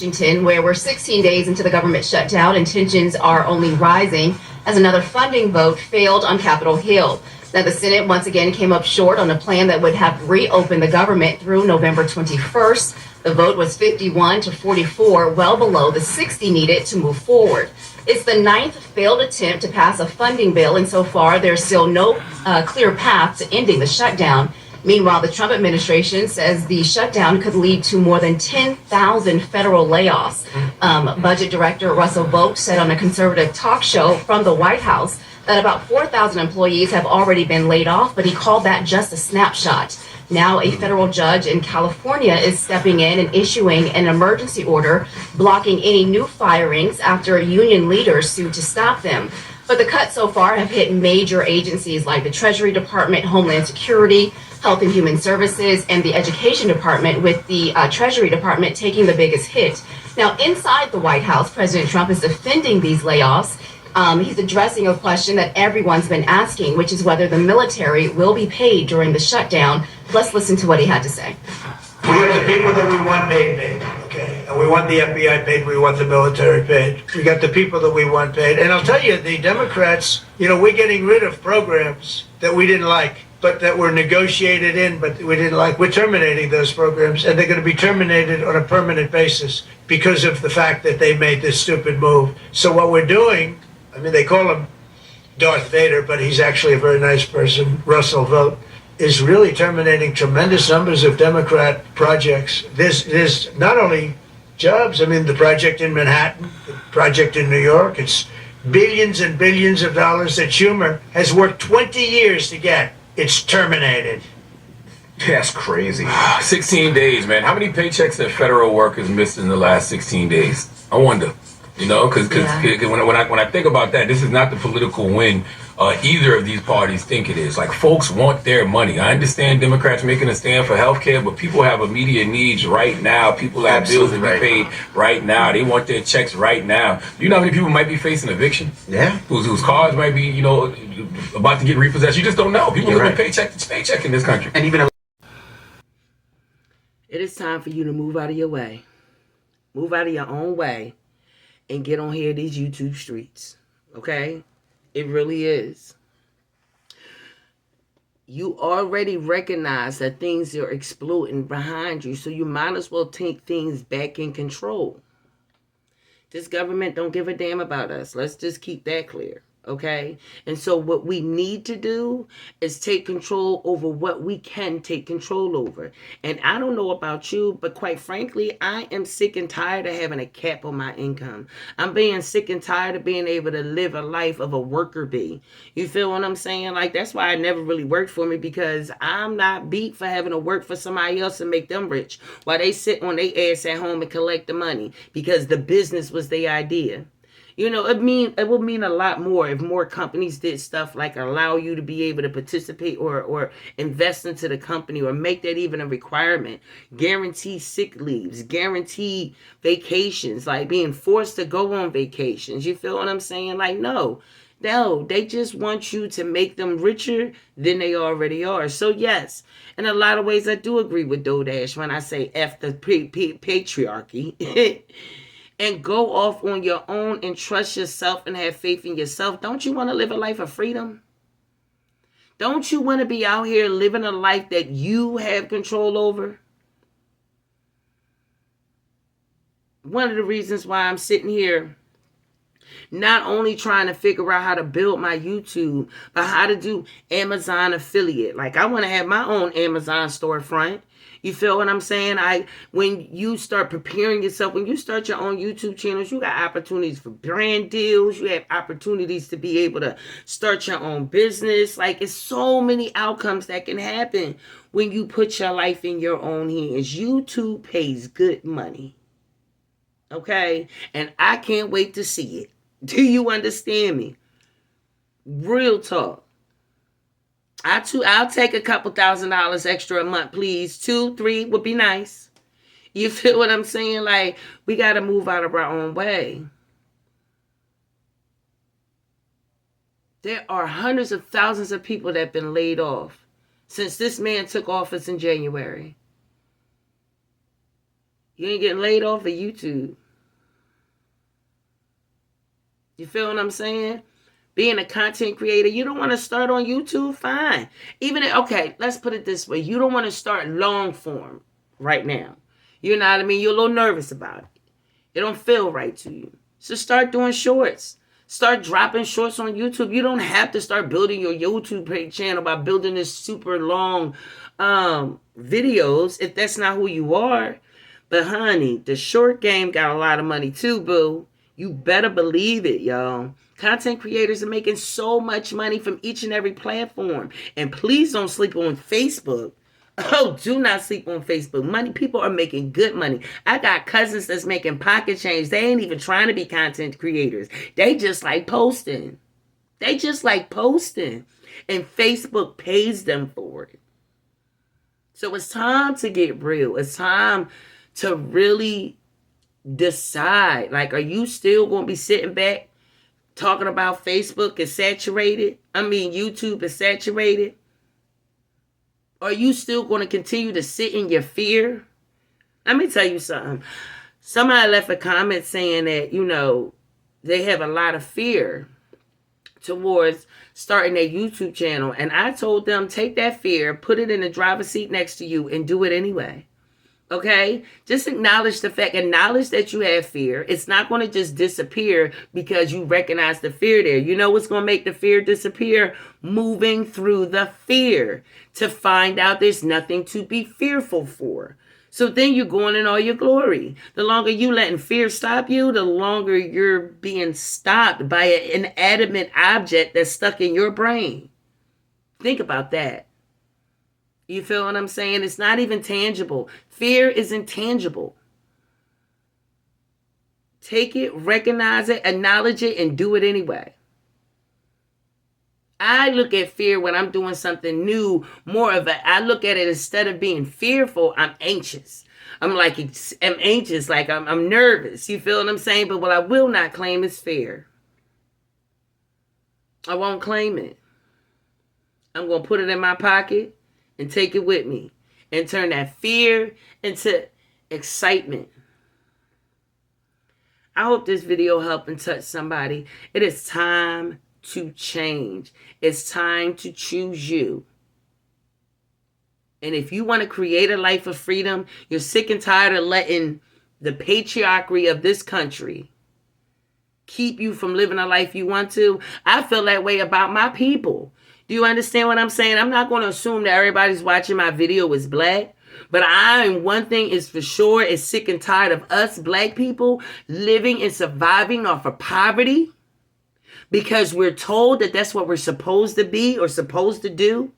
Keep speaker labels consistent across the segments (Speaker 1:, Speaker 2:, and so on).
Speaker 1: Washington, where we're 16 days into the government shutdown and tensions are only rising as another funding vote failed on Capitol Hill. Now, the Senate once again came up short on a plan that would have reopened the government through November 21st. The vote was 51 to 44, well below the 60 needed to move forward. It's the ninth failed attempt to pass a funding bill, and so far there's still no clear path to ending the shutdown. Meanwhile, the Trump administration says the shutdown could lead to more than 10,000 federal layoffs. Budget Director Russell Vought said on a conservative talk show from the White House that about 4,000 employees have already been laid off, but he called that just a snapshot. Now, a federal judge in California is stepping in and issuing an emergency order blocking any new firings after union leaders sued to stop them. But the cuts so far have hit major agencies like the Treasury Department, Homeland Security, Health and Human Services, and the Education Department, with the Treasury Department taking the biggest hit. Now, inside the White House, President Trump is defending these layoffs. He's addressing a question that everyone's been asking, which is whether the military will be paid during the shutdown. Let's listen to what he had to say.
Speaker 2: We got the people that we want paid, okay? And we want the FBI paid, we want the military paid. We got the people that we want paid. And I'll tell you, the Democrats, we're getting rid of programs that we didn't like, but that were negotiated in, but we didn't like. We're terminating those programs, and they're going to be terminated on a permanent basis because of the fact that they made this stupid move. So what we're doing, they call him Darth Vader, but he's actually a very nice person, Russell Vought, is really terminating tremendous numbers of Democrat projects. There's not only jobs, the project in Manhattan, the project in New York, it's billions and billions of dollars that Schumer has worked 20 years to get. It's terminated.
Speaker 3: That's crazy. 16 days, man. How many paychecks have federal workers missed in the last 16 days? I wonder. Because when I think about that, this is not the political win either of these parties think it is. Like, folks want their money. I understand Democrats making a stand for health care, but people have immediate needs right now. People have bills to be paid right now. They want their checks right now. Do you know how many people might be facing eviction?
Speaker 2: Yeah.
Speaker 3: Whose cars might be, about to get repossessed? You just don't know. People live paycheck to paycheck in this country.
Speaker 4: And even it is time for you to move out of your way. Move out of your own way and get on here these YouTube streets. Okay? It really is. You already recognize that things are exploding behind you, so you might as well take things back in control. This government don't give a damn about us. Let's just keep that clear. Okay? And so what we need to do is take control over what we can take control over. And I don't know about you, but quite frankly, I am sick and tired of having a cap on my income. I'm being sick and tired of being able to live a life of a worker bee. You feel what I'm saying? Like, that's why it never really worked for me, because I'm not beat for having to work for somebody else and make them rich while they sit on their ass at home and collect the money because the business was their idea. It would mean a lot more if more companies did stuff like allow you to be able to participate or invest into the company, or make that even a requirement. Guarantee sick leaves, guarantee vacations, like being forced to go on vacations. You feel what I'm saying? Like, no, they just want you to make them richer than they already are. So yes, in a lot of ways, I do agree with Dodash when I say F the patriarchy. And go off on your own and trust yourself and have faith in yourself. Don't you want to live a life of freedom? Don't you want to be out here living a life that you have control over? One of the reasons why I'm sitting here not only trying to figure out how to build my YouTube, but how to do Amazon affiliate. Like, I want to have my own Amazon storefront. You feel what I'm saying? When you start preparing yourself, when you start your own YouTube channels, you got opportunities for brand deals. You have opportunities to be able to start your own business. Like, it's so many outcomes that can happen when you put your life in your own hands. YouTube pays good money. Okay? And I can't wait to see it. Do you understand me? Real talk. I'll take a couple $1,000s extra a month, please. 2, 3 would be nice. You feel what I'm saying? Like, we got to move out of our own way. There are hundreds of thousands of people that have been laid off since this man took office in January. You ain't getting laid off of YouTube. You feel what I'm saying? Being a content creator, you don't want to start on YouTube, fine. Okay, let's put it this way. You don't want to start long form right now. You know what I mean? You're a little nervous about it. It don't feel right to you. So start doing shorts. Start dropping shorts on YouTube. You don't have to start building your YouTube channel by building this super long videos if that's not who you are. But honey, the short game got a lot of money too, boo. You better believe it, y'all. Content creators are making so much money from each and every platform. And please don't sleep on Facebook. Oh, do not sleep on Facebook. People are making good money. I got cousins that's making pocket change. They ain't even trying to be content creators. They just like posting. And Facebook pays them for it. So it's time to get real. It's time to really decide. Like, are you still going to be sitting back talking about Facebook is saturated? YouTube is saturated? Are you still going to continue to sit in your fear? Let me tell you something. Somebody left a comment saying that, they have a lot of fear towards starting a YouTube channel. And I told them, take that fear, put it in the driver's seat next to you, and do it anyway. Okay? Just acknowledge the fact. Acknowledge that you have fear. It's not going to just disappear because you recognize the fear there. You know what's going to make the fear disappear? Moving through the fear to find out there's nothing to be fearful for. So then you're going in all your glory. The longer you letting fear stop you, the longer you're being stopped by an inanimate object that's stuck in your brain. Think about that. You feel what I'm saying? It's not even tangible. Fear is intangible. Take it, recognize it, acknowledge it, and do it anyway. I look at fear when I'm doing something new, I look at it instead of being fearful, I'm anxious. I'm anxious, like I'm nervous. You feel what I'm saying? But what I will not claim is fear. I won't claim it. I'm going to put it in my pocket and take it with me and turn that fear into excitement. I hope this video helped and touch somebody. It is time to change. It's time to choose you. And if you want to create a life of freedom, you're sick and tired of letting the patriarchy of this country keep you from living a life you want to. I feel that way about my people. Do you understand what I'm saying? I'm not going to assume that everybody's watching my video is black. But one thing is for sure, is sick and tired of us black people living and surviving off of poverty because we're told that that's what we're supposed to be or supposed to do.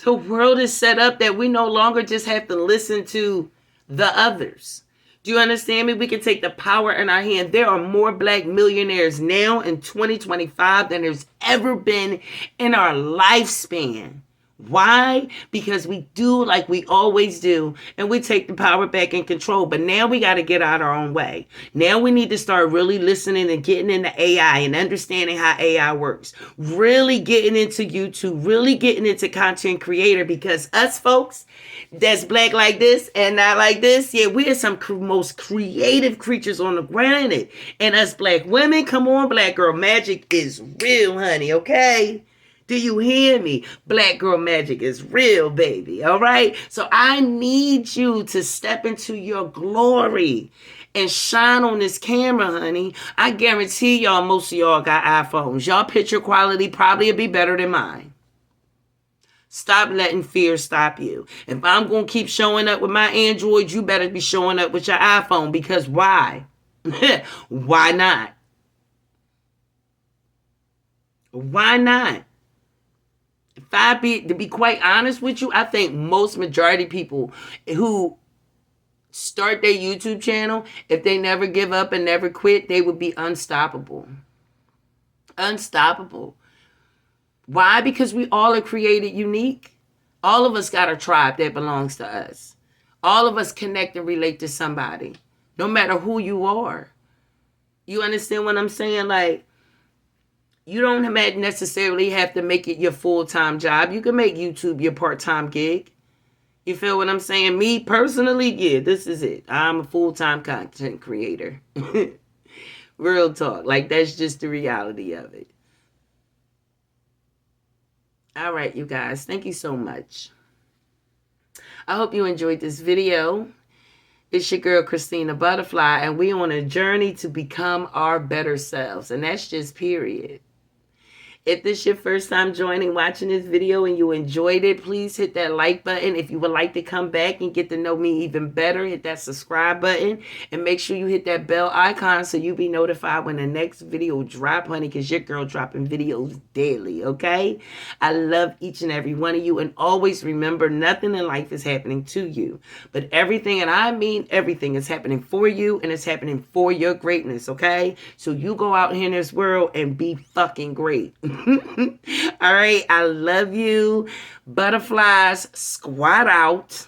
Speaker 4: The world is set up that we no longer just have to listen to the others. Do you understand me? We can take the power in our hand. There are more black millionaires now in 2025 than there's ever been in our lifespan. Why? Because we do like we always do, and we take the power back in control. But now we got to get out our own way. Now we need to start really listening and getting into AI and understanding how AI works. Really getting into YouTube, really getting into content creator, because us folks that's black like this and not like this, yeah, we are some most creative creatures on the planet. And us black women, come on, black girl magic is real, honey, okay? Do you hear me? Black girl magic is real, baby. All right. So I need you to step into your glory and shine on this camera, honey. I guarantee y'all, most of y'all got iPhones. Y'all picture quality probably will be better than mine. Stop letting fear stop you. If I'm going to keep showing up with my Android, you better be showing up with your iPhone, because why? Why not? Why not? To be quite honest with you, I think most majority people who start their YouTube channel, if they never give up and never quit, they would be unstoppable. Unstoppable. Why? Because we all are created unique. All of us got a tribe that belongs to us. All of us connect and relate to somebody, no matter who you are. You understand what I'm saying? Like, you don't necessarily have to make it your full-time job. You can make YouTube your part-time gig. You feel what I'm saying? Me personally, yeah, this is it. I'm a full-time content creator. Real talk. Like, that's just the reality of it. All right, you guys. Thank you so much. I hope you enjoyed this video. It's your girl, Christina Butterfly, and we on a journey to become our better selves. And that's just period. If this is your first time watching this video and you enjoyed it, please hit that like button. If you would like to come back and get to know me even better, hit that subscribe button. And make sure you hit that bell icon so you be notified when the next video drop, honey, because your girl dropping videos daily, okay? I love each and every one of you. And always remember, nothing in life is happening to you. But everything, and I mean everything, is happening for you and it's happening for your greatness, okay? So you go out here in this world and be fucking great. All right, I love you. Butterflies, squat out.